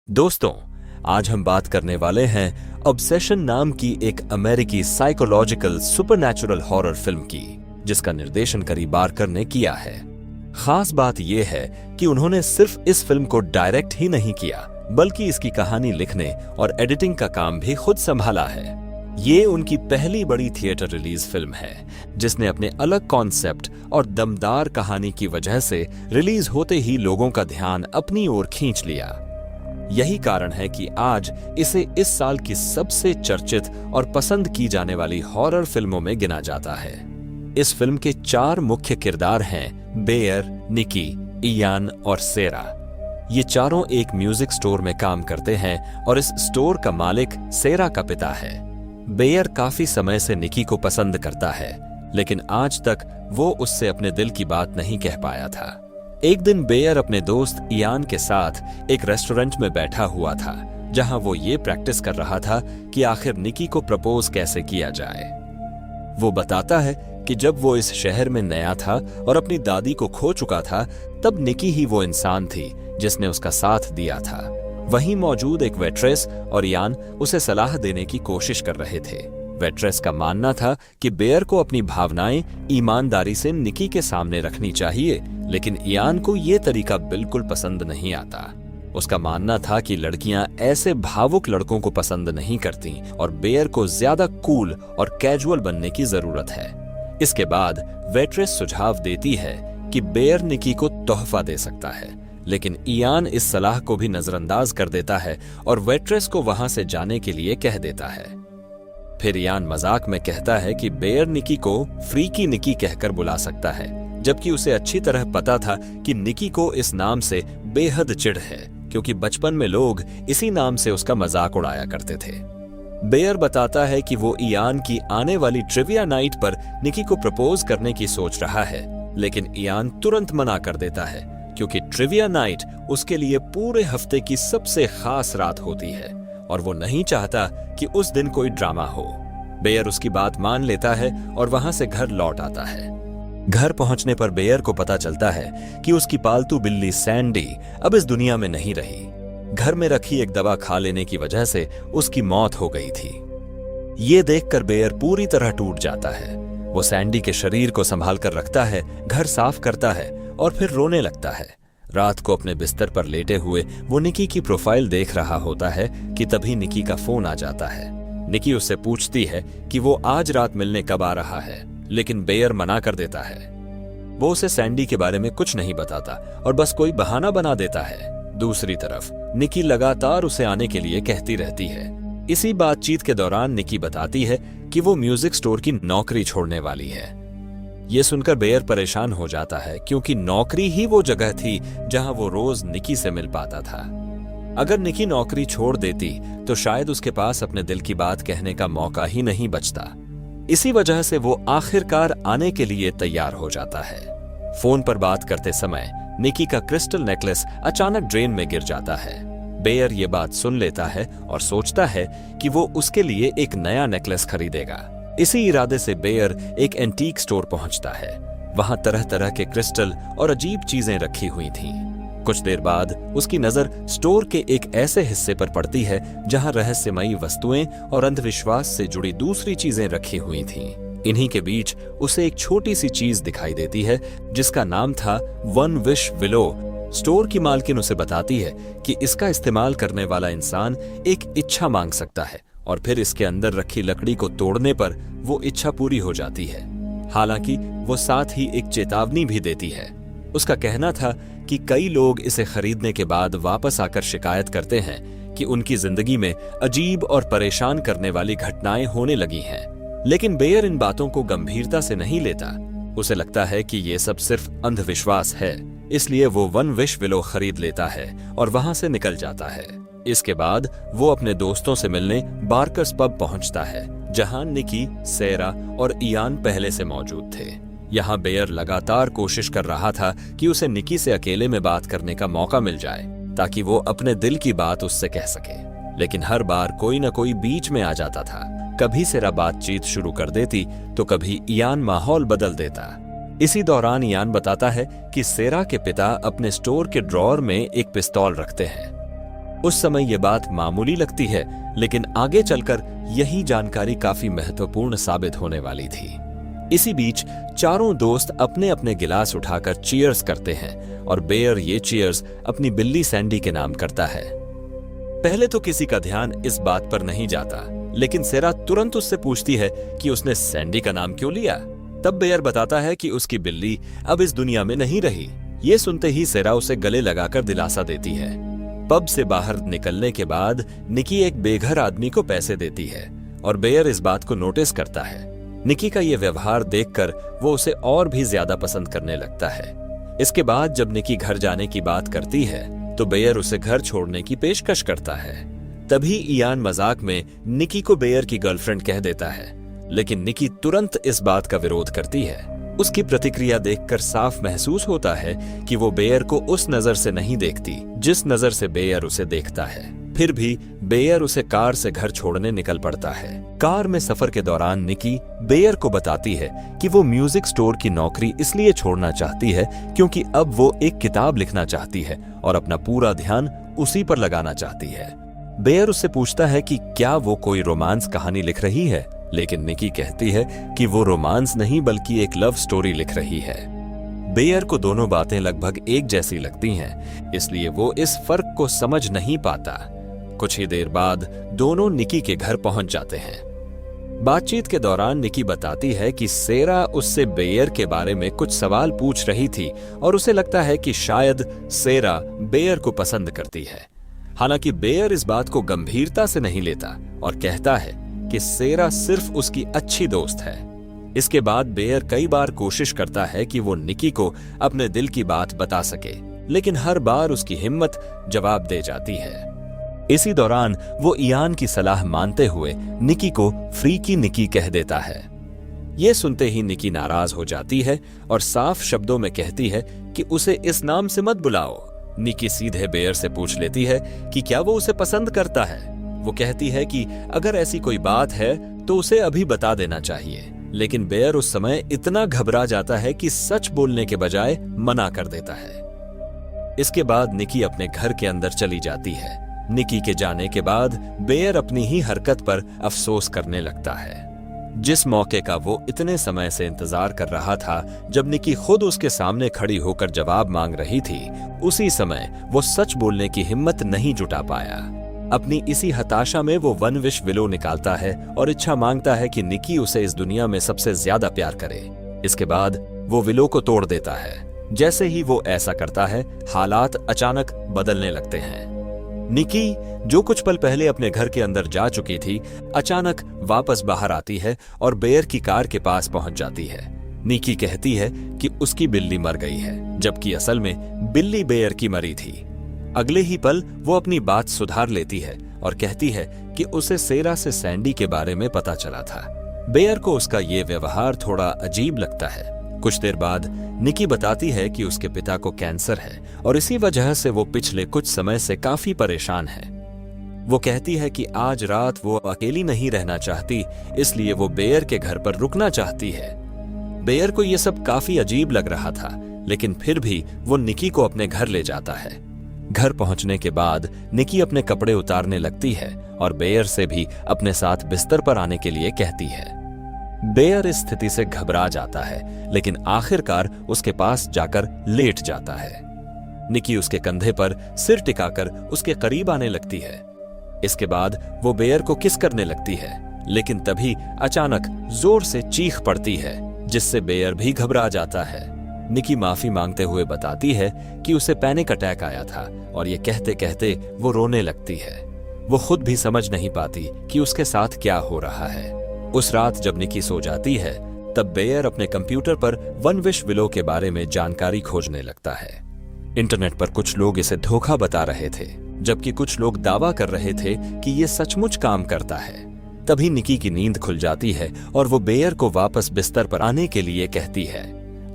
दोस्तों, आज हम बात करने वाले हैं ऑब्सेशन नाम की एक अमेरिकी साइकोलॉजिकल सुपरनैचुरल हॉरर फिल्म की, जिसका निर्देशन करी बार्कर ने किया है। खास बात यह है कि उन्होंने सिर्फ इस फिल्म को डायरेक्ट ही नहीं किया, बल्कि इसकी कहानी लिखने और एडिटिंग का काम भी खुद संभाला है। ये उनकी पहली बड़ी थिएटर रिलीज फिल्म है, जिसने अपने अलग कॉन्सेप्ट और दमदार कहानी की वजह से रिलीज होते ही लोगों का ध्यान अपनी ओर खींच लिया। यही कारण है कि आज इसे इस साल की सबसे चर्चित और पसंद की जाने वाली हॉरर फिल्मों में गिना जाता है। इस फिल्म के 4 मुख्य किरदार हैं बेयर, निकी, इयान और सेरा। ये चारों एक म्यूजिक स्टोर में काम करते हैं और इस स्टोर का मालिक सेरा का पिता है। बेयर काफी समय से निकी को पसंद करता है, लेकिन आज तक वो उससे अपने दिल की बात नहीं कह पाया था। एक दिन बेयर अपने दोस्त इयान के साथ एक रेस्टोरेंट में बैठा हुआ था, जहां वो ये प्रैक्टिस कर रहा था कि आखिर निकी को प्रपोज कैसे किया जाए। वो बताता है कि जब वो इस शहर में नया था और अपनी दादी को खो चुका था, तब निकी ही वो इंसान थी जिसने उसका साथ दिया था। वहीं मौजूद एक वेट्रेस और इयान उसे सलाह देने की कोशिश कर रहे थे। वेट्रेस का मानना था कि बेयर को अपनी भावनाएं ईमानदारी से निकी के सामने रखनी चाहिए, लेकिन इयान को ये तरीका बिल्कुल पसंद नहीं आता। उसका मानना था कि लड़कियां ऐसे भावुक लड़कों को पसंद नहीं करती और बेयर को ज्यादा कूल और कैजुअल बनने की जरूरत है। इसके बाद वेट्रेस सुझाव देती है कि बेयर निकी को तोहफा दे सकता है, लेकिन इयान इस सलाह को भी नजरअंदाज कर देता है और वेट्रेस को वहां से जाने के लिए कह देता है। फिर इयान मजाक में कहता है कि बेयर निकी को फ्रीकी निकी कहकर बुला सकता है, जबकि उसे अच्छी तरह पता था कि निकी को इस नाम से बेहद चिढ़ है, क्योंकि बचपन में लोग इसी नाम से उसका मजाक उड़ाया करते थे। बेयर बताता है कि वो इयान की आने वाली ट्रिविया नाइट पर निकी को प्रपोज करने की सोच रहा है, लेकिन इयान तुरंत मना कर देता है, क्योंकि ट्रिविया नाइट उसके लिए पूरे हफ्ते की सबसे खास रात होती है और वो नहीं चाहता कि उस दिन कोई ड्रामा हो। बेयर उसकी बात मान लेता है और वहां से घर लौट आता है। घर पहुंचने पर बेयर को पता चलता है कि उसकी पालतू बिल्ली सैंडी अब इस दुनिया में नहीं रही। घर में रखी एक दवा खा लेने की वजह से उसकी मौत हो गई थी। ये देखकर बेयर पूरी तरह टूट जाता है। वो सैंडी के शरीर को संभाल कर रखता है, घर साफ करता है और फिर रोने लगता है। रात को अपने बिस्तर पर लेटे हुए वो निकी की प्रोफाइल देख रहा होता है कि तभी निकी का फोन आ जाता है। निकी उससे पूछती है कि वो आज रात मिलने कब आ रहा है, लेकिन बेयर मना कर देता है। वो उसे सैंडी के बारे में कुछ नहीं बताता और बस कोई बहाना बना देता है। दूसरी तरफ निकी लगातार उसे आने के लिए कहती रहती है। इसी बातचीत के दौरान निकी बताती है कि वो म्यूजिक स्टोर की नौकरी छोड़ने वाली है। ये सुनकर बेयर परेशान हो जाता है, क्योंकि नौकरी ही वो जगह थी जहां वो रोज निकी से मिल पाता था। अगर निकी नौकरी छोड़ देती तो शायद उसके पास अपने दिल की बात कहने का मौका ही नहीं बचता। इसी वजह से वो आखिरकार आने के लिए तैयार हो जाता है। फोन पर बात करते समय निकी का क्रिस्टल नेकलेस अचानक ड्रेन में गिर जाता है। बेयर ये बात सुन लेता है और सोचता है कि वो उसके लिए एक नया नेकलेस खरीदेगा। इसी इरादे से बेयर एक एंटीक स्टोर पहुंचता है। वहां तरह तरह के क्रिस्टल और अजीब चीजें रखी हुई थीं। कुछ देर बाद उसकी नजर स्टोर के एक ऐसे हिस्से पर पड़ती है जहां रहस्यमयी वस्तुएं और अंधविश्वास से जुड़ी दूसरी चीजें रखी हुई थीं। इन्हीं के बीच उसे एक छोटी सी चीज दिखाई देती है, जिसका नाम था वन विश विलो। स्टोर की मालकिन उसे बताती है कि इसका इस्तेमाल करने वाला इंसान एक इच्छा मांग सकता है और फिर इसके अंदर रखी लकड़ी को तोड़ने पर वो इच्छा पूरी हो जाती है। हालांकि वो साथ ही एक चेतावनी भी देती है। उसका कहना था कि कई लोग इसे खरीदने के बाद वापस आकर शिकायत करते हैं कि उनकी जिंदगी में अजीब और परेशान करने वाली घटनाएं होने लगी हैं, लेकिन बेयर इन बातों को गंभीरता से नहीं लेता। उसे लगता है कि ये सब सिर्फ अंधविश्वास है, इसलिए वो वन विश विलो खरीद लेता है और वहां से निकल जाता है। इसके बाद वो अपने दोस्तों से मिलने बार्कर्स पब पहुंचता है, जहां निकी, सेरा और इयान पहले से मौजूद थे। यहाँ बेयर लगातार कोशिश कर रहा था कि उसे निकी से अकेले में बात करने का मौका मिल जाए, ताकि वो अपने दिल की बात उससे कह सके, लेकिन हर बार कोई न कोई बीच में आ जाता था। कभी सेरा बातचीत शुरू कर देती तो कभी इयान माहौल बदल देता। इसी दौरान इयान बताता है कि सेरा के पिता अपने स्टोर के ड्रॉअर में एक पिस्तौल रखते हैं। उस समय ये बात मामूली लगती है, लेकिन आगे चलकर यही जानकारी काफी महत्वपूर्ण साबित होने वाली थी। इसी बीच चारों दोस्त अपने अपने गिलास उठाकर चीयर्स करते हैं और बेयर ये चीयर्स अपनी बिल्ली सैंडी के नाम करता है। पहले तो किसी का ध्यान इस बात पर नहीं जाता, लेकिन सेरा तुरंत उससे पूछती है कि उसने सैंडी का नाम क्यों लिया। तब बेयर बताता है कि उसकी बिल्ली अब इस दुनिया में नहीं रही। ये सुनते ही सेरा उसे गले लगाकर दिलासा देती है। पब से बाहर निकलने के बाद निकी एक बेघर आदमी को पैसे देती है और बेयर इस बात को नोटिस करता है। निकी का ये व्यवहार देखकर वो उसे और भी ज्यादा पसंद करने लगता है। इसके बाद जब निकी घर जाने की बात करती है तो बेयर उसे घर छोड़ने की पेशकश करता है। तभी इयान मजाक में निकी को बेयर की गर्लफ्रेंड कह देता है, लेकिन निकी तुरंत इस बात का विरोध करती है। उसकी प्रतिक्रिया देखकर साफ महसूस होता है कि वो बेयर को उस नजर से नहीं देखती जिस नजर से बेयर उसे देखता है। फिर भी बेयर उसे कार से घर छोड़ने निकल पड़ता है। कार में सफर के दौरान निकी बेयर को बताती है कि वो म्यूजिक स्टोर की नौकरी इसलिए छोड़ना चाहती है क्योंकि अब वो एक किताब लिखना चाहती है और अपना पूरा ध्यान उसी पर लगाना चाहती है। बेयर उससे पूछता है कि क्या वो कोई रोमांस कहानी लिख रही है, लेकिन निकी कहती है कि वो रोमांस नहीं बल्कि एक लव स्टोरी लिख रही है। बेयर को दोनों बातें लगभग एक जैसी लगती हैं, इसलिए वो इस फर्क को समझ नहीं पाता। कुछ ही देर बाद दोनों निकी के घर पहुंच जाते हैं। बातचीत के दौरान निकी बताती है कि सेरा उससे बेयर के बारे में कुछ सवाल पूछ रही थी और उसे लगता है कि शायद सेरा बेयर को पसंद करती है। हालांकि बेयर इस बात को गंभीरता से नहीं लेता और कहता है कि सेरा सिर्फ उसकी अच्छी दोस्त है। इसके बाद बेयर कई बार कोशिश करता है कि वो निकी को अपने दिल की बात बता सके, लेकिन हर बार उसकी हिम्मत जवाब दे जाती है। इसी दौरान वो इयान की सलाह मानते हुए निकी को फ्रीकी निकी कह देता है। ये सुनते ही निकी नाराज हो जाती है और साफ शब्दों में कहती है कि उसे इस नाम से मत बुलाओ। निकी सीधे बेयर से पूछ लेती है कि क्या वो उसे पसंद करता है। वो कहती है कि अगर ऐसी कोई बात है तो उसे अभी बता देना चाहिए, लेकिन बेयर उस समय इतना घबरा जाता है कि सच बोलने के बजाय मना कर देता है। इसके बाद निकी अपने घर के अंदर चली जाती है। निकी के जाने के बाद बेयर अपनी ही हरकत पर अफसोस करने लगता है। जिस मौके का वो इतने समय से इंतजार कर रहा था, जब निकी खुद उसके सामने खड़ी होकर जवाब मांग रही थी, उसी समय वो सच बोलने की हिम्मत नहीं जुटा पाया। अपनी इसी हताशा में वो वन विश विलो निकालता है और इच्छा मांगता है कि निकी उसे इस दुनिया में सबसे ज्यादा प्यार करे। इसके बाद वो विलो को तोड़ देता है। जैसे ही वो ऐसा करता है, हालात अचानक बदलने लगते हैं। निकी, जो कुछ पल पहले अपने घर के अंदर जा चुकी थी, अचानक वापस बाहर आती है और बेयर की कार के पास पहुंच जाती है। निकी कहती है कि उसकी बिल्ली मर गई है, जबकि असल में बिल्ली बेयर की मरी थी। अगले ही पल वो अपनी बात सुधार लेती है और कहती है कि उसे सेरा से सैंडी के बारे में पता चला था। बेयर को उसका ये व्यवहार थोड़ा अजीब लगता है। कुछ देर बाद निकी बताती है कि उसके पिता को कैंसर है और इसी वजह से वो पिछले कुछ समय से काफी परेशान है। वो कहती है कि आज रात वो अकेली नहीं रहना चाहती, इसलिए वो बेयर के घर पर रुकना चाहती है। बेयर को ये सब काफी अजीब लग रहा था, लेकिन फिर भी वो निकी को अपने घर ले जाता है। घर पहुंचने के बाद निकी अपने कपड़े उतारने लगती है और बेयर से भी अपने साथ बिस्तर पर आने के लिए कहती है। बेयर इस स्थिति से घबरा जाता है, लेकिन आखिरकार उसके पास जाकर लेट जाता है। निकी उसके कंधे पर सिर टिकाकर उसके करीब आने लगती है। इसके बाद वो बेयर को किस करने लगती है, लेकिन तभी अचानक जोर से चीख पड़ती है, जिससे बेयर भी घबरा जाता है। निकी माफी मांगते हुए बताती है कि उसे पैनिक अटैक आया था और ये कहते कहते वो रोने लगती है। वो खुद भी समझ नहीं पाती कि उसके साथ क्या हो रहा है। उस रात जब निकी सो जाती है, तब बेयर अपने कंप्यूटर पर वन विश विलो के बारे में जानकारी खोजने लगता है। इंटरनेट पर कुछ लोग इसे धोखा बता रहे थे, जबकि कुछ लोग दावा कर रहे थे कि ये सचमुच काम करता है। तभी निकी की नींद खुल जाती है और वो बेयर को वापस बिस्तर पर आने के लिए कहती है।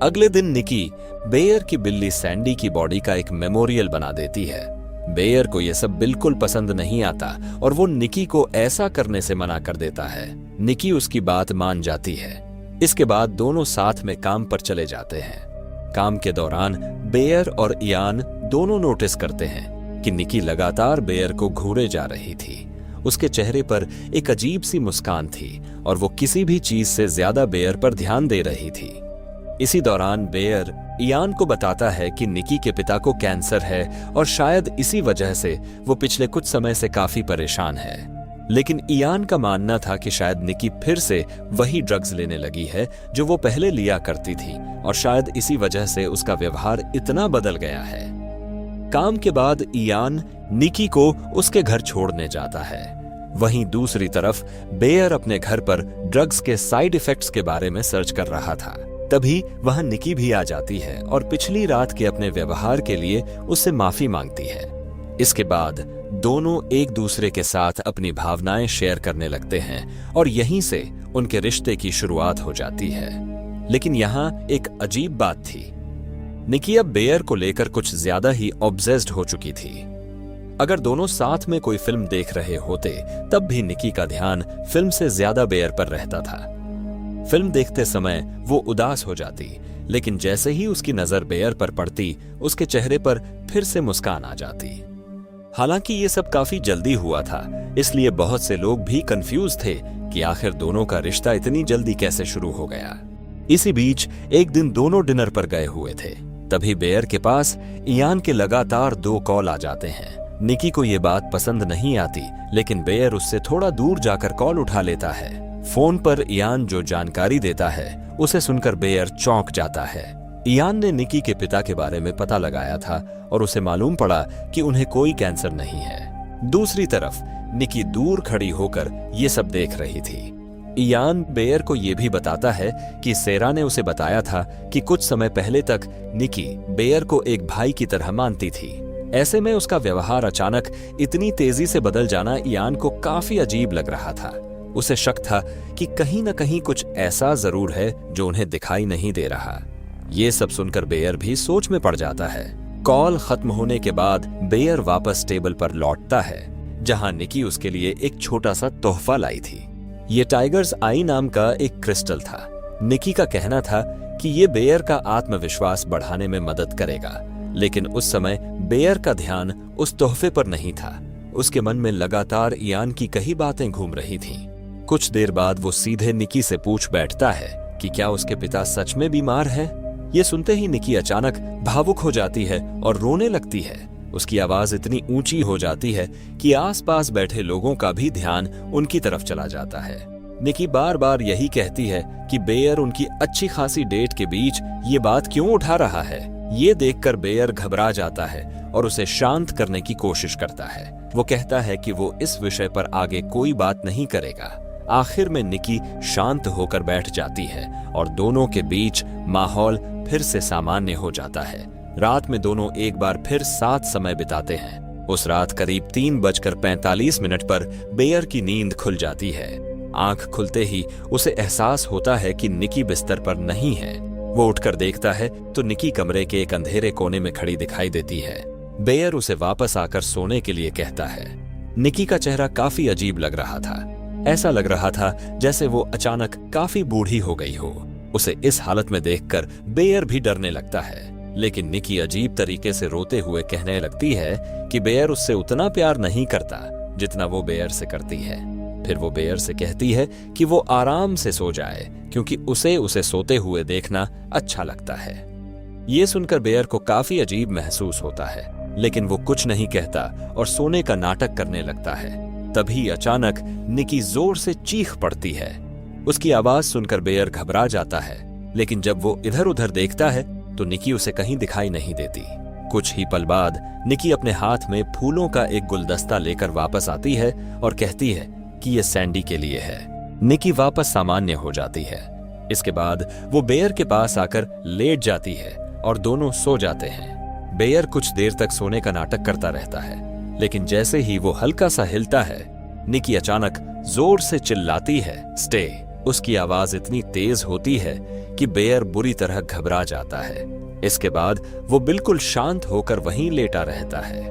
अगले दिन निकी बेयर की बिल्ली सैंडी की बॉडी का एक मेमोरियल बना देती है। बेयर को यह सब बिल्कुल पसंद नहीं आता और वो निकी को ऐसा करने से मना कर देता है। निकी उसकी बात मान जाती है। इसके बाद दोनों साथ में काम पर चले जाते हैं। काम के दौरान बेयर और इयान दोनों नोटिस करते हैं कि निकी लगातार बेयर को घूरे जा रही थी। उसके चेहरे पर एक अजीब सी मुस्कान थी और वो किसी भी चीज से ज्यादा बेयर पर ध्यान दे रही थी। इसी दौरान बेयर इयान को बताता है कि निकी के पिता को कैंसर है और शायद इसी वजह से वो पिछले कुछ समय से काफी परेशान है। लेकिन इयान का मानना था कि शायद निकी फिर से वही ड्रग्स लेने लगी है जो वो पहले लिया करती थी और शायद इसी वजह से उसका व्यवहार इतना बदल गया है। काम के बाद इयान निकी को उसके घर छोड़ने जाता है। वहीं दूसरी तरफ बेयर अपने घर पर ड्रग्स के साइड इफेक्ट्स के बारे में सर्च कर रहा था। तभी वहां निकी भी आ जाती है और पिछली रात के अपने व्यवहार के लिए उससे माफी मांगती है। इसके बाद दोनों एक दूसरे के साथ अपनी भावनाएं शेयर करने लगते हैं और यहीं से उनके रिश्ते की शुरुआत हो जाती है। लेकिन यहाँ एक अजीब बात थी। निकी अब बेयर को लेकर कुछ ज्यादा ही ऑब्सेस्ड हो चुकी थी। अगर दोनों साथ में कोई फिल्म देख रहे होते तब भी निकी का ध्यान फिल्म से ज्यादा बेयर पर रहता था। फिल्म देखते समय वो उदास हो जाती, लेकिन जैसे ही उसकी नजर बेयर पर पड़ती उसके चेहरे पर फिर से मुस्कान आ जाती। हालांकि ये सब काफी जल्दी हुआ था, इसलिए बहुत से लोग भी कंफ्यूज थे कि आखिर दोनों का रिश्ता इतनी जल्दी कैसे शुरू हो गया। इसी बीच एक दिन दोनों डिनर पर गए हुए थे। तभी बेयर के पास इयान के लगातार 2 कॉल आ जाते हैं। निकी को ये बात पसंद नहीं आती, लेकिन बेयर उससे थोड़ा दूर जाकर कॉल उठा लेता है। फोन पर इयान जो जानकारी देता है उसे सुनकर बेयर चौंक जाता है। इयान ने निकी के पिता के बारे में पता लगाया था और उसे मालूम पड़ा कि उन्हें कोई कैंसर नहीं है। दूसरी तरफ निकी दूर खड़ी होकर ये सब देख रही थी। इयान बेयर को यह भी बताता है कि सेरा ने उसे बताया था कि कुछ समय पहले तक निकी बेयर को एक भाई की तरह मानती थी। ऐसे में उसका व्यवहार अचानक इतनी तेजी से बदल जाना इयान को काफी अजीब लग रहा था। उसे शक था कि कहीं न कहीं कुछ ऐसा जरूर है जो उन्हें दिखाई नहीं दे रहा। ये सब सुनकर बेयर भी सोच में पड़ जाता है। कॉल खत्म होने के बाद बेयर वापस टेबल पर लौटता है, जहां निकी उसके लिए एक छोटा सा तोहफा लाई थी। ये टाइगर्स आई नाम का एक क्रिस्टल था। निकी का कहना था कि ये बेयर का आत्मविश्वास बढ़ाने में मदद करेगा, लेकिन उस समय बेयर का ध्यान उस तोहफे पर नहीं था। उसके मन में लगातार इयान की कई बातें घूम रही थीं। कुछ देर बाद वो सीधे निकी से पूछ बैठता है कि क्या उसके पिता सच में बीमार है। ये सुनते ही निकी अचानक भावुक हो जाती है और रोने लगती है। उसकी आवाज इतनी ऊंची हो जाती है कि आसपास बैठे लोगों का भी ध्यान उनकी तरफ चला जाता है। निकी बार बार यही कहती है कि बेयर उनकी अच्छी खासी डेट के बीच ये बात क्यों उठा रहा है। ये देखकर बेयर घबरा जाता है और उसे शांत करने की कोशिश करता है। वो कहता है कि वो इस विषय पर आगे कोई बात नहीं करेगा। आखिर में निकी शांत होकर बैठ जाती है और दोनों के बीच माहौल फिर से सामान्य हो जाता है। रात में दोनों एक बार फिर साथ समय बिताते हैं। उस रात करीब 3:45 पर बेयर की नींद खुल जाती है। आंख खुलते ही उसे एहसास होता है कि निकी बिस्तर पर नहीं है। वो उठकर देखता है तो निकी कमरे के एक अंधेरे कोने में खड़ी दिखाई देती है। बेयर उसे वापस आकर सोने के लिए कहता है। निकी का चेहरा काफी अजीब लग रहा था। ऐसा लग रहा था जैसे वो अचानक काफी बूढ़ी हो गई हो। उसे इस हालत में देखकर बेयर भी डरने लगता है, लेकिन निकी अजीब तरीके से रोते हुए कहने लगती है कि बेयर उससे उतना प्यार नहीं करता जितना वो बेयर से करती है। फिर वो बेयर से कहती है कि वो आराम से सो जाए, क्योंकि उसे सोते हुए देखना अच्छा लगता है। ये सुनकर बेयर को काफी अजीब महसूस होता है, लेकिन वो कुछ नहीं कहता और सोने का नाटक करने लगता है। तभी अचानक निकी जोर से चीख पड़ती है। उसकी आवाज सुनकर बेयर घबरा जाता है, लेकिन जब वो इधर उधर देखता है तो निकी उसे कहीं दिखाई नहीं देती। कुछ ही पल बाद निकी अपने हाथ में फूलों का एक गुलदस्ता लेकर वापस आती है और कहती है कि ये सैंडी के लिए है। निकी वापस सामान्य हो जाती है। इसके बाद वो बेयर के पास आकर लेट जाती है और दोनों सो जाते हैं। बेयर कुछ देर तक सोने का नाटक करता रहता है, लेकिन जैसे ही वो हल्का सा हिलता है, निकी अचानक जोर से चिल्लाती है, स्टे। उसकी आवाज इतनी तेज होती है कि बेयर बुरी तरह घबरा जाता है। इसके बाद वो बिल्कुल शांत होकर वहीं लेटा रहता है।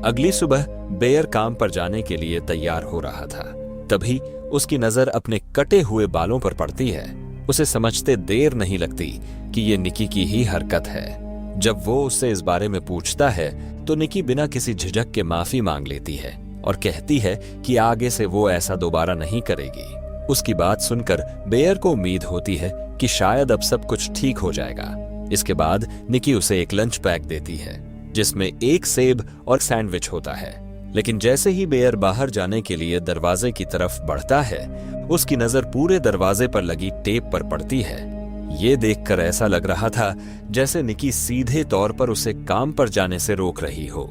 अगली सुबह बेयर काम पर जाने के लिए तैयार हो रहा था। तभी उसकी नजर अपने कटे हुए बालों पर पड़ती है। उसे समझते देर नहीं लगती कि ये निकी की ही हरकत है। जब वो उससे इस बारे में पूछता है तो निकी बिना किसी झिझक के माफी मांग लेती है और कहती है कि आगे से वो ऐसा दोबारा नहीं करेगी। उसकी बात सुनकर बेयर को उम्मीद होती है कि शायद अब सब कुछ ठीक हो जाएगा। इसके बाद निकी उसे एक लंच पैक देती है जिसमें एक सेब और सैंडविच होता है। लेकिन जैसे ही बेयर बाहर जाने के लिए दरवाजे की तरफ बढ़ता है, उसकी नजर पूरे दरवाजे पर लगी टेप पर पड़ती है। ये देखकर ऐसा लग रहा था जैसे निकी सीधे तौर पर उसे काम पर जाने से रोक रही हो।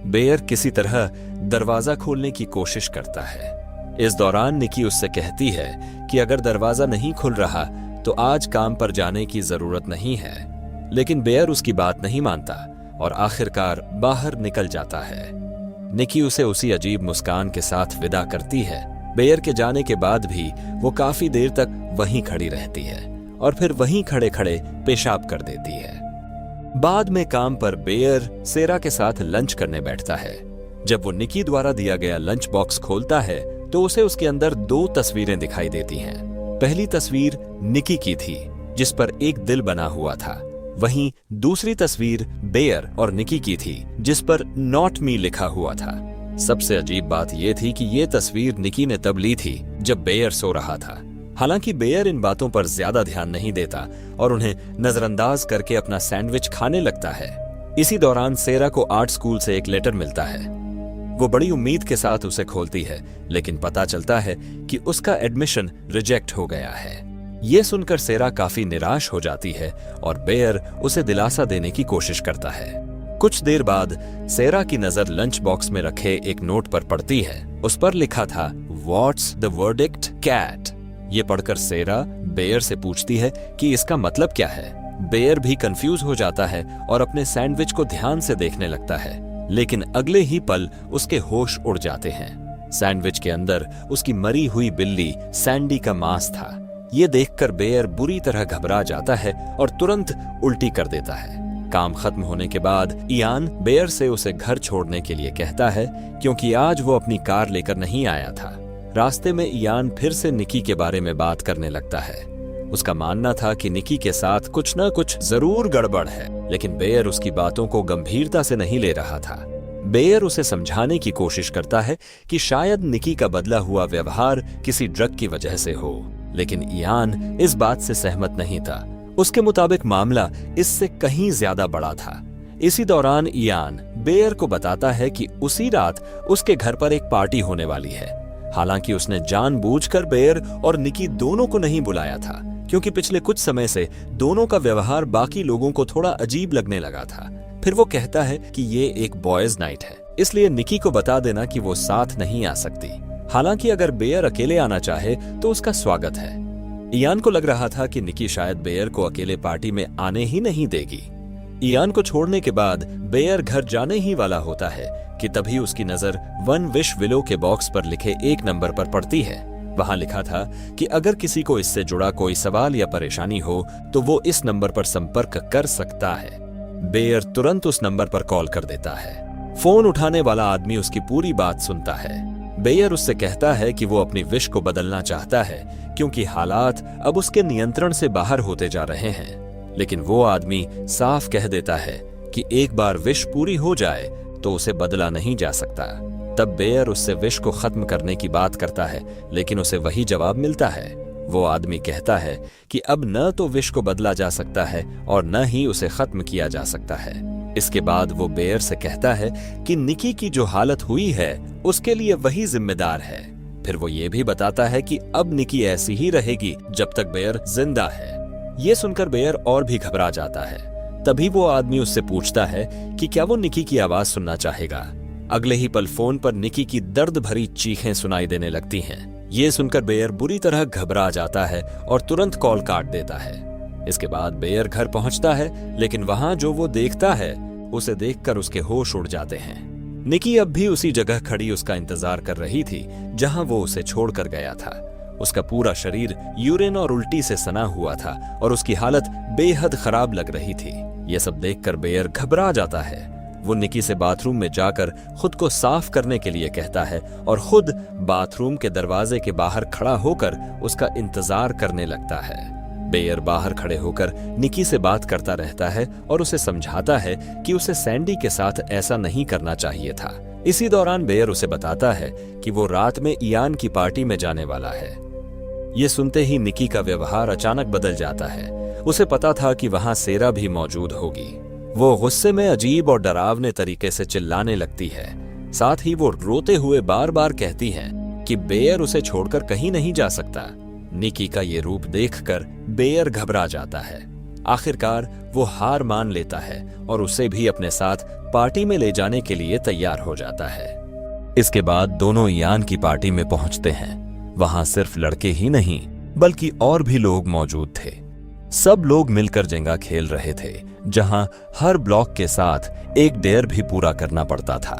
बेयर किसी तरह दरवाजा खोलने की कोशिश करता है। इस दौरान निकी उससे कहती है कि अगर दरवाजा नहीं खुल रहा तो आज काम पर जाने की जरूरत नहीं है। लेकिन बेयर उसकी बात नहीं मानता और आखिरकार बाहर निकल जाता है। निकी उसे उसी अजीब मुस्कान के साथ विदा करती है। बेयर के जाने के बाद भी वो काफी देर तक वहीं खड़ी रहती है और फिर वहीं खड़े खड़े पेशाब कर देती है। बाद में काम पर बेयर सेरा के साथ लंच करने बैठता है। जब वो निकी द्वारा दिया गया लंच बॉक्स खोलता है तो उसे उसके अंदर 2 तस्वीरें दिखाई देती हैं। पहली तस्वीर निकी की थी जिस पर एक दिल बना हुआ था। वहीं दूसरी तस्वीर बेयर और निकी की थी जिस पर नॉट मी लिखा हुआ था। सबसे अजीब बात यह थी कि यह तस्वीर निकी ने तब ली थी जब बेयर सो रहा था। हालांकि बेयर इन बातों पर ज्यादा ध्यान नहीं देता और उन्हें नजरअंदाज करके अपना सैंडविच खाने लगता है। इसी दौरान सेरा को आर्ट स्कूल से एक लेटर मिलता है। वो बड़ी उम्मीद के साथ उसे खोलती है, लेकिन पता चलता है कि उसका एडमिशन रिजेक्ट हो गया है। ये सुनकर सेरा काफी निराश हो जाती है और बेयर उसे दिलासा देने की कोशिश करता है। कुछ देर बाद सेरा की नजर लंच बॉक्स में रखे एक नोट पर पड़ती है। उस पर लिखा था व्हाट्स द वर्डिक्ट कैट। ये पढ़कर सेरा बेयर से पूछती है कि इसका मतलब क्या है। बेयर भी कंफ्यूज हो जाता है और अपने सैंडविच को ध्यान से देखने लगता है, लेकिन अगले ही पल उसके होश उड़ जाते हैं। सैंडविच के अंदर उसकी मरी हुई बिल्ली सैंडी का मांस था। ये देखकर बेयर बुरी तरह घबरा जाता है और तुरंत उल्टी कर देता है। काम खत्म होने के बाद इयान बेयर से उसे घर छोड़ने के लिए कहता है क्योंकि आज वो अपनी कार लेकर नहीं आया था। रास्ते में इयान फिर से निकी के बारे में बात करने लगता है। उसका मानना था कि निकी के साथ कुछ न कुछ जरूर गड़बड़ है, लेकिन बेयर उसकी बातों को गंभीरता से नहीं ले रहा था। बेयर उसे समझाने की कोशिश करता है कि शायद निकी का बदला हुआ व्यवहार किसी ड्रग की वजह से हो, लेकिन इयान इस बात से सहमत नहीं था। उसके मुताबिक मामला इससे कहीं ज्यादा बड़ा था। इसी दौरान इयान बेयर को बताता है कि उसी रात उसके घर पर एक पार्टी होने वाली है। हालांकि उसने जानबूझकर बेयर और निकी दोनों को नहीं बुलाया था, क्योंकि पिछले कुछ समय से दोनों का व्यवहार बाकी लोगों को थोड़ा अजीब लगने लगा था। फिर वो कहता है कि ये एक बॉयज नाइट है, इसलिए निकी को बता देना कि वो साथ नहीं आ सकती। हालांकि अगर बेयर अकेले आना चाहे तो उसका स्वागत है। इयान को लग रहा था कि निकी शायद बेयर को अकेले पार्टी में आने ही नहीं देगी। इयान को छोड़ने के बाद बेयर घर जाने ही वाला होता है कि तभी उसकी नजर वन विश विलो के बॉक्स पर लिखे एक नंबर पर पड़ती है। वहां लिखा था कि अगर किसी को इससे जुड़ा कोई सवाल या परेशानी हो तो वो इस नंबर पर संपर्क कर सकता है। बेयर तुरंत उस नंबर पर कॉल कर देता है। फोन उठाने वाला आदमी उसकी पूरी बात सुनता है। बेयर उससे कहता है कि वो अपनी विश को बदलना चाहता है क्योंकि हालात अब उसके नियंत्रण से बाहर होते जा रहे हैं। लेकिन वो आदमी साफ कह देता है कि एक बार विश पूरी हो जाए तो उसे बदला नहीं जा सकता। तब बेयर उससे विश को खत्म करने की बात करता है, लेकिन उसे वही जवाब मिलता है। वो आदमी कहता है कि अब न तो विश को बदला जा सकता है और न ही उसे खत्म किया जा सकता है। इसके बाद वो बेयर से कहता है कि निकी की जो हालत हुई है उसके लिए वही जिम्मेदार है। फिर वो ये भी बताता है कि अब निकी ऐसी ही रहेगी जब तक बेयर जिंदा है। ये सुनकर बेयर और भी घबरा जाता है। तभी वो आदमी उससे पूछता है कि क्या वो निकी की आवाज सुनना चाहेगा। अगले ही पल फोन पर निकी की दर्द भरी चीखें सुनाई देने लगती हैं। ये सुनकर बेयर बुरी तरह घबरा जाता है और तुरंत कॉल काट देता है। इसके बाद बेयर घर पहुंचता है, लेकिन वहां जो वो देखता है उसे देखकर उसके होश उड़ जाते हैं। निकी अब भी उसी जगह खड़ी उसका इंतजार कर रही थी जहां वो उसे छोड़कर गया था। उसका पूरा शरीर यूरिन और उल्टी से सना हुआ था और उसकी हालत बेहद खराब लग रही थी। यह सब देखकर बेयर घबरा जाता है। वो निकी से बाथरूम में जाकर खुद को साफ करने के लिए कहता है और खुद बाथरूम के दरवाजे के बाहर खड़ा होकर उसका इंतजार करने लगता है। बेयर बाहर खड़े होकर निकी से बात करता रहता है और उसे समझाता है कि उसे सैंडी के साथ ऐसा नहीं करना चाहिए था। इसी दौरान बेयर उसे बताता है कि वो रात में इयान की पार्टी में जाने वाला है। ये सुनते ही निकी का व्यवहार अचानक बदल जाता है। उसे पता था कि वहां सेरा भी मौजूद होगी। वो गुस्से में अजीब और डरावने तरीके से चिल्लाने लगती है। साथ ही वो रोते हुए बार बार कहती है कि बेयर उसे छोड़कर कहीं नहीं जा सकता। निकी का ये रूप देखकर बेयर घबरा जाता है। आखिरकार वो हार मान लेता है और उसे भी अपने साथ पार्टी में ले जाने के लिए तैयार हो जाता है। इसके बाद दोनों इयान की पार्टी में पहुंचते हैं। वहां सिर्फ लड़के ही नहीं बल्कि और भी लोग मौजूद थे। सब लोग मिलकर जेंगा खेल रहे थे, जहां हर ब्लॉक के साथ एक डेयर भी पूरा करना पड़ता था।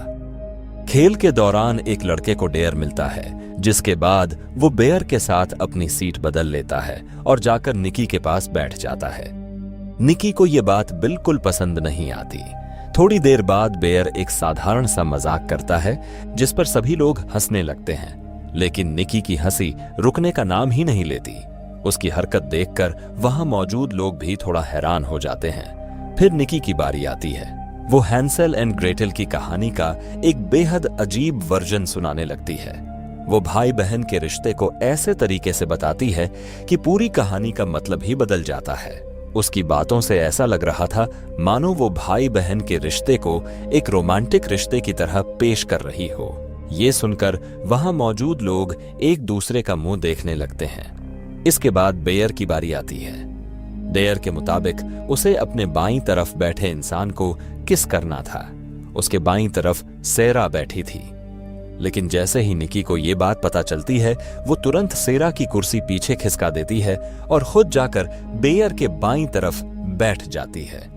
खेल के दौरान एक लड़के को डेयर मिलता है, जिसके बाद वो बेयर के साथ अपनी सीट बदल लेता है और जाकर निकी के पास बैठ जाता है। निकी को ये बात बिल्कुल पसंद नहीं आती। थोड़ी देर बाद बेयर एक साधारण सा मजाक करता है, जिस पर सभी लोग हंसने लगते हैं, लेकिन निकी की हंसी रुकने का नाम ही नहीं लेती। उसकी हरकत देखकर वहां मौजूद लोग भी थोड़ा हैरान हो जाते हैं। फिर निकी की बारी आती है। वो हैंसेल एंड ग्रेटेल की कहानी का एक बेहद अजीब वर्जन सुनाने लगती है। वो भाई बहन के रिश्ते को ऐसे तरीके से बताती है कि पूरी कहानी का मतलब ही बदल जाता है। उसकी बातों से ऐसा लग रहा था मानो वो भाई बहन के रिश्ते को एक रोमांटिक रिश्ते की तरह पेश कर रही हो। ये सुनकर वहां मौजूद लोग एक दूसरे का मुंह देखने लगते हैं। इसके बाद बेयर की बारी आती है। डेयर के मुताबिक उसे अपने बाईं तरफ बैठे इंसान को किस करना था। उसके बाईं तरफ सेरा बैठी थी, लेकिन जैसे ही निकी को यह बात पता चलती है, वो तुरंत सेरा की कुर्सी पीछे खिसका देती है और खुद जाकर बेयर के बाईं तरफ बैठ जाती है।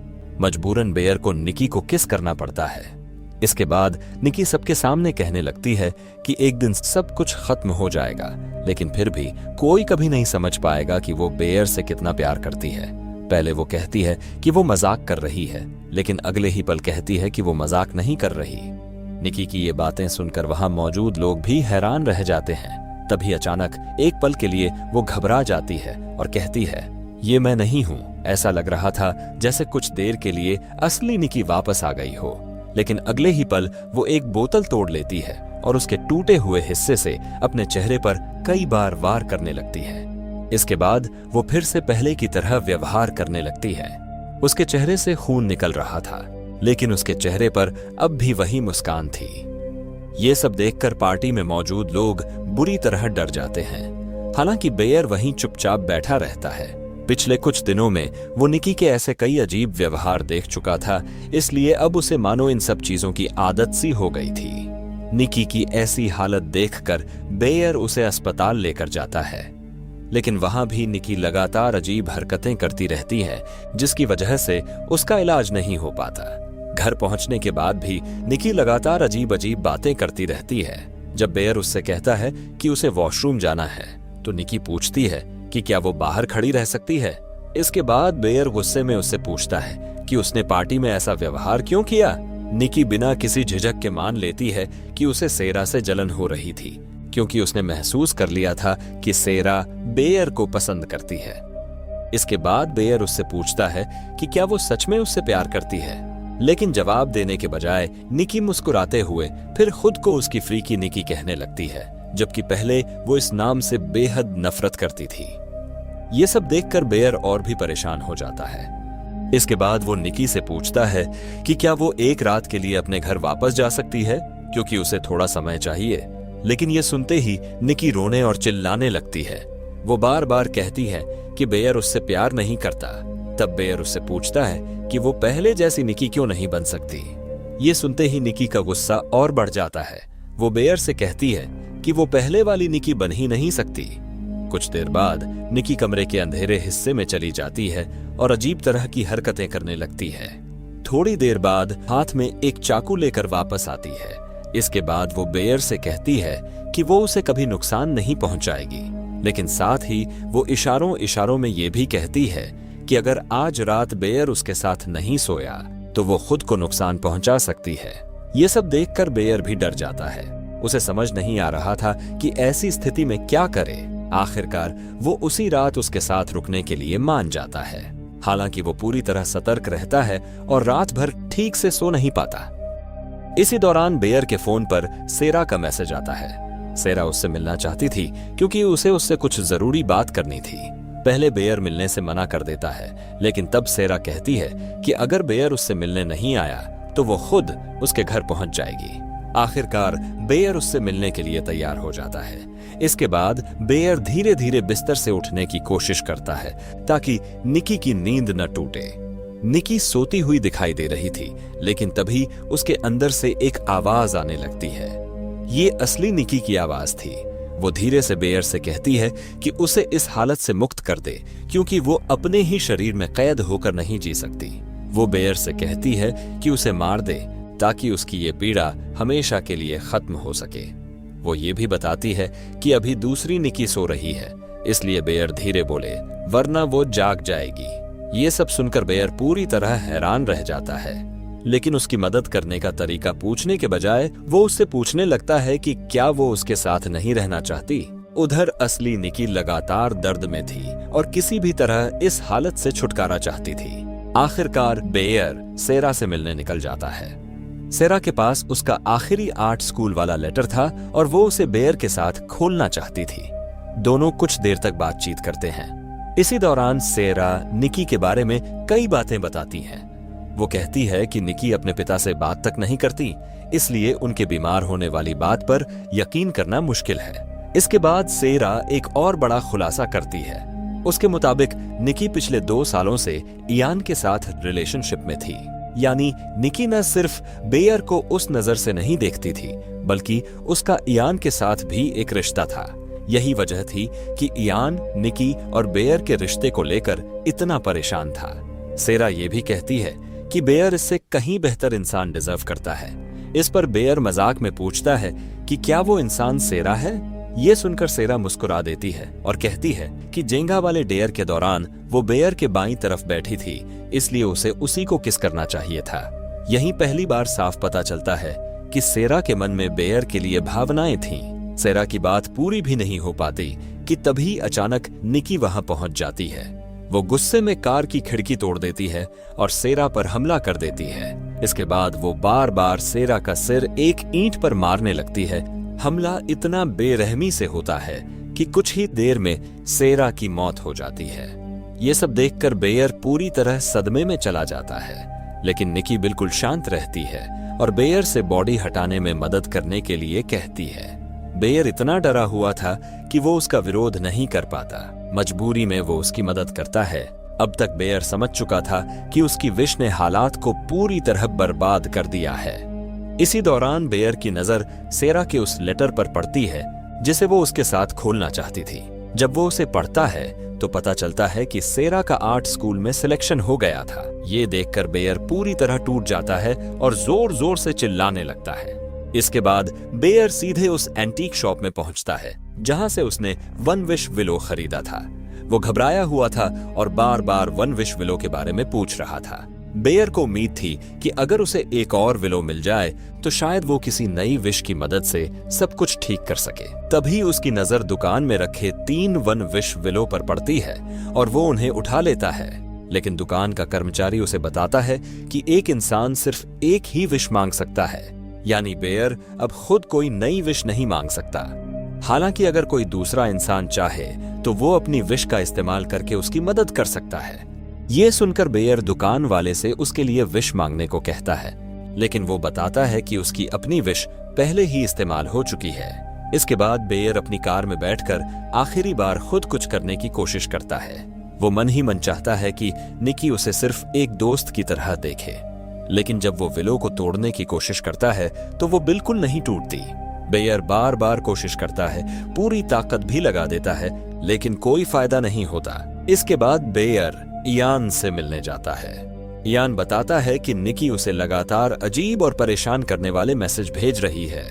मजबूरन बेयर को निकी को किस करना पड़ता है। इसके बाद निकी सबके सामने कहने लगती है कि एक दिन सब कुछ खत्म हो जाएगा, लेकिन फिर भी कोई कभी नहीं समझ पाएगा कि वो बेयर से कितना प्यार करती है। पहले वो कहती है कि वो मजाक कर रही है, लेकिन अगले ही पल कहती है कि वो मजाक नहीं कर रही। निकी की ये बातें सुनकर वहां मौजूद लोग भी हैरान रह जाते हैं। तभी अचानक एक पल के लिए वो घबरा जाती है और कहती है, ये मैं नहीं हूं। ऐसा लग रहा था जैसे कुछ देर के लिए असली निकी वापस आ गई हो, लेकिन अगले ही पल वो एक बोतल तोड़ लेती है और उसके टूटे हुए हिस्से से अपने चेहरे पर कई बार वार करने लगती है। इसके बाद वो फिर से पहले की तरह व्यवहार करने लगती है। उसके चेहरे से खून निकल रहा था, लेकिन उसके चेहरे पर अब भी वही मुस्कान थी। ये सब देखकर पार्टी में मौजूद लोग बुरी तरह डर जाते हैं। हालांकि बेयर वहीं चुपचाप बैठा रहता है। पिछले कुछ दिनों में वो निकी के ऐसे कई अजीब व्यवहार देख चुका था, इसलिए अब उसे मानो इन सब चीजों की आदत सी हो गई थी। निकी की ऐसी हालत देखकर बेयर उसे अस्पताल लेकर जाता है, लेकिन वहां भी निकी लगातार अजीब हरकतें करती रहती है, जिसकी वजह से उसका इलाज नहीं हो पाता। घर पहुंचने के बाद भी निकी लगातार अजीब अजीब बातें करती रहती है। जब बेयर उससे कहता है कि उसे वॉशरूम जाना है, तो निकी पूछती है कि क्या वो बाहर खड़ी रह सकती है। इसके बाद बेयर गुस्से में उससे पूछता है कि उसने पार्टी में ऐसा व्यवहार क्यों किया। निकी बिना किसी झिझक के मान लेती है कि उसे सेरा से जलन हो रही थी, क्योंकि उसने महसूस कर लिया था कि सेरा बेयर को पसंद करती है। इसके बाद बेयर उससे पूछता है कि क्या वो सच में उससे प्यार करती है, लेकिन जवाब देने के बजाय निकी मुस्कुराते हुए फिर खुद को उसकी फ्रीकी निकी कहने लगती है, जबकि पहले वो इस नाम से बेहद नफरत करती थी। ये सब देखकर बेयर और भी परेशान हो जाता है। इसके बाद वो निकी से पूछता है कि क्या वो एक रात के लिए अपने घर वापस जा सकती है, क्योंकि उसे थोड़ा समय चाहिए। लेकिन ये सुनते ही निकी रोने और चिल्लाने लगती है। वो बार बार कहती है कि बेयर उससे प्यार नहीं करता। तब बेयर उससे पूछता है कि वो पहले जैसी निकी क्यों नहीं बन सकती। ये सुनते ही निकी का गुस्सा और बढ़ जाता है। वो बेयर से कहती है कि वो पहले वाली निकी बन ही नहीं सकती। कुछ देर बाद निकी कमरे के अंधेरे हिस्से में चली जाती है और अजीब तरह की हरकतें करने लगती है। थोड़ी देर बाद हाथ में एक चाकू लेकर वापस आती है। इसके बाद वो बेयर से कहती है कि वो उसे कभी नुकसान नहीं पहुंचाएगी, लेकिन साथ ही वो इशारों इशारों में ये भी कहती है कि अगर आज रात बेयर उसके साथ नहीं सोया तो वो खुद को नुकसान पहुंचा सकती है। ये सब देखकर बेयर भी डर जाता है। उसे समझ नहीं आ रहा था कि ऐसी स्थिति में क्या करे। आखिरकार वो उसी रात उसके साथ रुकने के लिए मान जाता है। हालांकि वो पूरी तरह सतर्क रहता है और रात भर ठीक से सो नहीं पाता। इसी दौरान बेयर के फोन पर सेरा का मैसेज आता है। सेरा उससे मिलना चाहती थी क्योंकि उसे उससे कुछ जरूरी बात करनी थी। पहले बेयर मिलने से मना कर देता है, लेकिन तब सेरा कहती है कि अगर बेयर उससे मिलने नहीं आया तो वो खुद उसके घर पहुंच जाएगी। आखिरकार बेयर उससे मिलने के लिए तैयार हो जाता है। इसके बाद बेयर धीरे धीरे बिस्तर से उठने की कोशिश करता है ताकि निकी की नींद न टूटे। निकी सोती हुई दिखाई दे रही थी, लेकिन तभी उसके अंदर से एक आवाज आने लगती है। ये असली निकी की आवाज थी। वो धीरे से बेयर से कहती है कि उसे इस हालत से मुक्त कर दे, क्योंकि वो अपने ही शरीर में कैद होकर नहीं जी सकती। वो बेयर से कहती है कि उसे मार दे ताकि उसकी ये पीड़ा हमेशा के लिए खत्म हो सके। वो ये भी बताती है कि अभी दूसरी निकी सो रही है, इसलिए बेयर धीरे बोले, वरना वो जाग जाएगी। ये सब सुनकर बेयर पूरी तरह हैरान रह जाता है, लेकिन उसकी मदद करने का तरीका पूछने के बजाय वो उससे पूछने लगता है कि क्या वो उसके साथ नहीं रहना चाहती। उधर असली निकी लगातार दर्द में थी और किसी भी तरह इस हालत से छुटकारा चाहती थी। आखिरकार बेयर सेरा से मिलने निकल जाता है। सेरा के पास उसका आखिरी आर्ट स्कूल वाला लेटर था और वो उसे बेयर के साथ खोलना चाहती थी। दोनों कुछ देर तक बातचीत करते हैं। इसी दौरान सेरा निकी के बारे में कई बातें बताती हैं। वो कहती है कि निकी अपने पिता से बात तक नहीं करती, इसलिए उनके बीमार होने वाली बात पर यकीन करना मुश्किल है। इसके बाद सेरा एक और बड़ा खुलासा करती है। उसके मुताबिक निकी पिछले 2 सालों से इयान के साथ रिलेशनशिप में थी। यानी निकी न सिर्फ बेयर को उस नजर से नहीं देखती थी, बल्कि उसका इयान के साथ भी एक रिश्ता था। यही वजह थी कि इयान, निकी और बेयर के रिश्ते को लेकर इतना परेशान था। सेरा ये भी कहती है कि बेयर इससे कहीं बेहतर इंसान डिजर्व करता है। इस पर बेयर मजाक में पूछता है कि क्या वो इंसान सेरा है। ये सुनकर सेरा मुस्कुरा देती है और कहती है कि जेंगा वाले डेयर के दौरान वो बेयर के बाईं तरफ बैठी थी, इसलिए उसे उसी को किस करना चाहिए था। यहीं पहली बार साफ पता चलता है कि सेरा के मन में बेयर के लिए भावनाएं थीं। सेरा की बात पूरी भी नहीं हो पाती कि तभी अचानक निकी वहां पहुंच जाती है। वो गुस्से में कार की खिड़की तोड़ देती है और सेरा पर हमला कर देती है। इसके बाद वो बार बार सेरा का सिर एक ईंट पर मारने लगती है। हमला इतना बेरहमी से होता है कि कुछ ही देर में सेरा की मौत हो जाती है। ये सब देखकर बेयर पूरी तरह सदमे में चला जाता है, लेकिन निकी बिल्कुल शांत रहती है और बेयर से बॉडी हटाने में मदद करने के लिए कहती है। बेयर इतना डरा हुआ था कि वो उसका विरोध नहीं कर पाता। मजबूरी में वो उसकी मदद करता है। अब तक बेयर समझ चुका था कि उसकी विश ने हालात को पूरी तरह बर्बाद कर दिया है। इसी दौरान बेयर की नजर सेरा के उस लेटर पर पड़ती है जिसे वो उसके साथ खोलना चाहती थी। जब वो उसे पढ़ता है तो पता चलता है कि सेरा का आर्ट स्कूल में सिलेक्शन हो गया था। ये देखकर बेयर पूरी तरह टूट जाता है और जोर जोर से चिल्लाने लगता है। इसके बाद बेयर सीधे उस एंटीक शॉप में पहुंचता है जहां से उसने वन विश विलो खरीदा था। वो घबराया हुआ था और बार बार वन विश विलो के बारे में पूछ रहा था। बेयर को उम्मीद थी कि अगर उसे एक और विलो मिल जाए तो शायद वो किसी नई विश की मदद से सब कुछ ठीक कर सके। तभी उसकी नजर दुकान में रखे 3 वन विश विलो पर पड़ती है और वो उन्हें उठा लेता है। लेकिन दुकान का कर्मचारी उसे बताता है कि एक इंसान सिर्फ एक ही विश मांग सकता है, यानी बेयर अब खुद कोई नई विश नहीं मांग सकता। हालांकि अगर कोई दूसरा इंसान चाहे तो वो अपनी विश का इस्तेमाल करके उसकी मदद कर सकता है। ये सुनकर बेयर दुकान वाले से उसके लिए विश मांगने को कहता है, लेकिन वो बताता है कि उसकी अपनी विश पहले ही इस्तेमाल हो चुकी है। इसके बाद बेयर अपनी कार में बैठकर आखिरी बार खुद कुछ करने की कोशिश करता है। वो मन ही मन चाहता है कि निकी उसे सिर्फ एक दोस्त की तरह देखे, लेकिन जब वो विलो को तोड़ने की कोशिश करता है तो वो बिल्कुल नहीं टूटती। बेयर बार बार कोशिश करता है, पूरी ताकत भी लगा देता है, लेकिन कोई फायदा नहीं होता। इसके बाद बेयर इयान से मिलने जाता है। इयान बताता है कि निकी उसे लगातार अजीब और परेशान करने वाले मैसेज भेज रही है।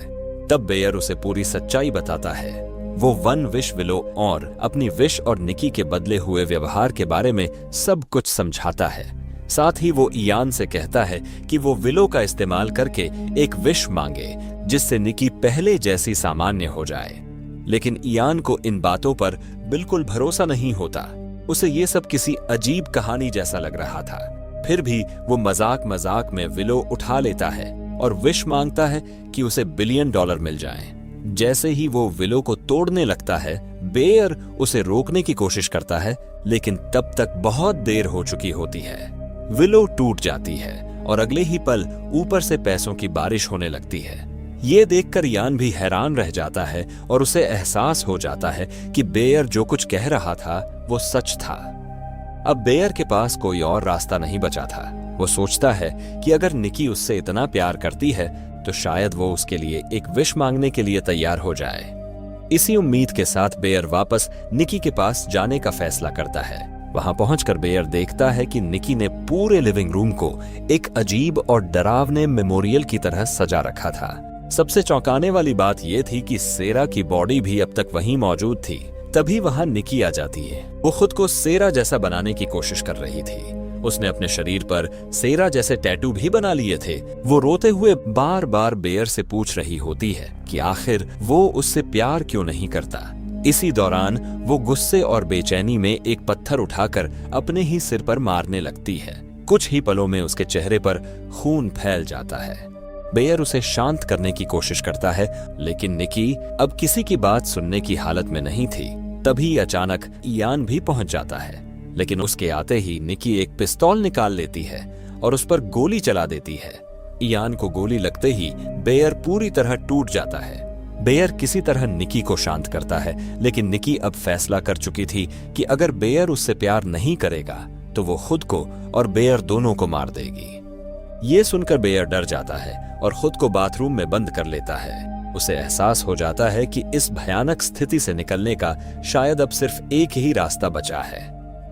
तब बेयर उसे पूरी सच्चाई बताता है। वो वन विश विलो और अपनी विश और निकी के बदले हुए व्यवहार के बारे में सब कुछ समझाता है। साथ ही वो इयान से कहता है कि वो विलो का इस्तेमाल करके एक विश मांगे जिससे निकी पहले जैसी सामान्य हो जाए। लेकिन इयान को इन बातों पर बिल्कुल भरोसा नहीं होता। उसे ये सब किसी अजीब कहानी जैसा लग रहा था। फिर भी वो मजाक मजाक में विलो उठा लेता है और विश मांगता है कि उसे $1 बिलियन मिल जाएं। जैसे ही वो विलो को तोड़ने लगता है, बेयर उसे रोकने की कोशिश करता है, लेकिन तब तक बहुत देर हो चुकी होती है। विलो टूट जाती है और अगले ही पल ऊपर से पैसों की बारिश होने लगती है। ये देखकर इयान भी हैरान रह जाता है और उसे एहसास हो जाता है कि बेयर जो कुछ कह रहा था वो सच था। अब बेयर के पास कोई और रास्ता नहीं बचा था। वो सोचता है कि अगर निकी उससे इतना प्यार करती है तो शायद वो उसके लिए एक विश मांगने के लिए तैयार हो जाए। इसी उम्मीद के साथ बेयर वापस निकी के पास जाने का फैसला करता है। वहां पहुंचकर बेयर देखता है कि निकी ने पूरे लिविंग रूम को एक अजीब और डरावने मेमोरियल की तरह सजा रखा था। सबसे चौंकाने वाली बात यह थी कि सेरा की बॉडी भी अब तक वहीं मौजूद थी। तभी वहां निकी आ जाती है। वो खुद को सेरा जैसा बनाने की कोशिश कर रही थी। उसने अपने शरीर पर सेरा जैसे टैटू भी बना लिए थे। वो रोते हुए बार बार बेयर से पूछ रही होती है कि आखिर वो उससे प्यार क्यों नहीं करता। इसी दौरान वो गुस्से और बेचैनी में एक पत्थर उठाकर अपने ही सिर पर मारने लगती है। कुछ ही पलों में उसके चेहरे पर खून फैल जाता है। बेयर उसे शांत करने की कोशिश करता है, लेकिन निकी अब किसी की बात सुनने की हालत में नहीं थी। तभी अचानक इयान भी पहुंच जाता है, लेकिन उसके आते ही निकी एक पिस्तौल निकाल लेती है और उस पर गोली चला देती है। इयान को गोली लगते ही बेयर पूरी तरह टूट जाता है। बेयर किसी तरह निकी को शांत करता है, लेकिन निकी अब फैसला कर चुकी थी कि अगर बेयर उससे प्यार नहीं करेगा तो वो खुद को और बेयर दोनों को मार देगी। ये सुनकर बेयर डर जाता है और खुद को बाथरूम में बंद कर लेता है। उसे एहसास हो जाता है कि इस भयानक स्थिति से निकलने का शायद अब सिर्फ एक ही रास्ता बचा है।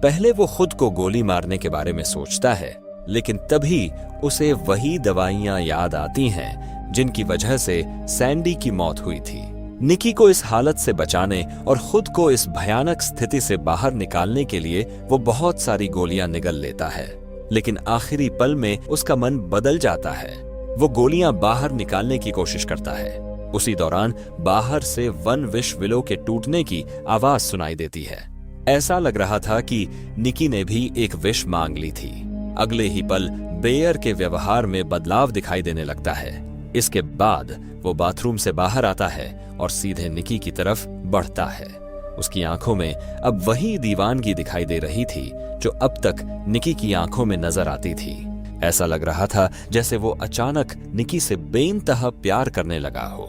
पहले वो खुद को गोली मारने के बारे में सोचता है, लेकिन तभी उसे वही दवाइयां याद आती हैं जिनकी वजह से सैंडी की मौत हुई थी। निकी को इस हालत से बचाने और खुद को इस भयानक स्थिति से बाहर निकालने के लिए वो बहुत सारी गोलियां निगल लेता है, लेकिन आखिरी पल में उसका मन बदल जाता है। वो गोलियां बाहर निकालने की कोशिश करता है। उसी दौरान बाहर से वन विश विलो के टूटने की आवाज सुनाई देती है। ऐसा लग रहा था कि निकी ने भी एक विश मांग ली थी। अगले ही पल बेयर के व्यवहार में बदलाव दिखाई देने लगता है। इसके बाद वो बाथरूम से बाहर आता है और सीधे निकी की तरफ बढ़ता है। उसकी आंखों में अब वही दीवानगी दिखाई दे रही थी जो अब तक निकी की आंखों में नजर आती थी। ऐसा लग रहा था जैसे वो अचानक निकी से बेइंतहा प्यार करने लगा हो।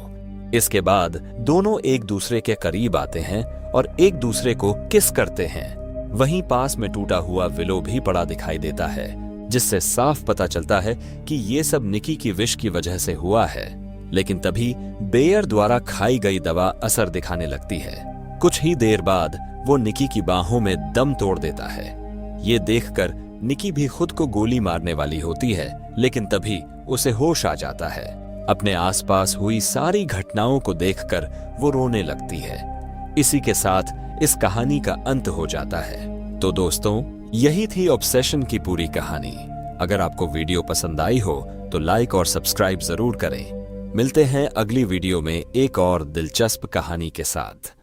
इसके बाद दोनों एक दूसरे के करीब आते हैं और एक दूसरे को किस करते हैं। वहीं पास में टूटा हुआ विलो भी पड़ा दिखाई देता है, जिससे साफ पता चलता है कि ये सब निकी की विश की वजह से हुआ है। लेकिन तभी बेयर द्वारा खाई गई दवा असर दिखाने लगती है। कुछ ही देर बाद वो निकी की बाहों में दम तोड़ देता है। ये देखकर निकी भी खुद को गोली मारने वाली होती है, लेकिन तभी उसे होश आ जाता है। अपने आसपास हुई सारी घटनाओं को देखकर वो रोने लगती है। इसी के साथ इस कहानी का अंत हो जाता है। तो दोस्तों, यही थी ऑब्सेशन की पूरी कहानी। अगर आपको वीडियो पसंद आई हो तो लाइक और सब्सक्राइब जरूर करें। मिलते हैं अगली वीडियो में एक और दिलचस्प कहानी के साथ।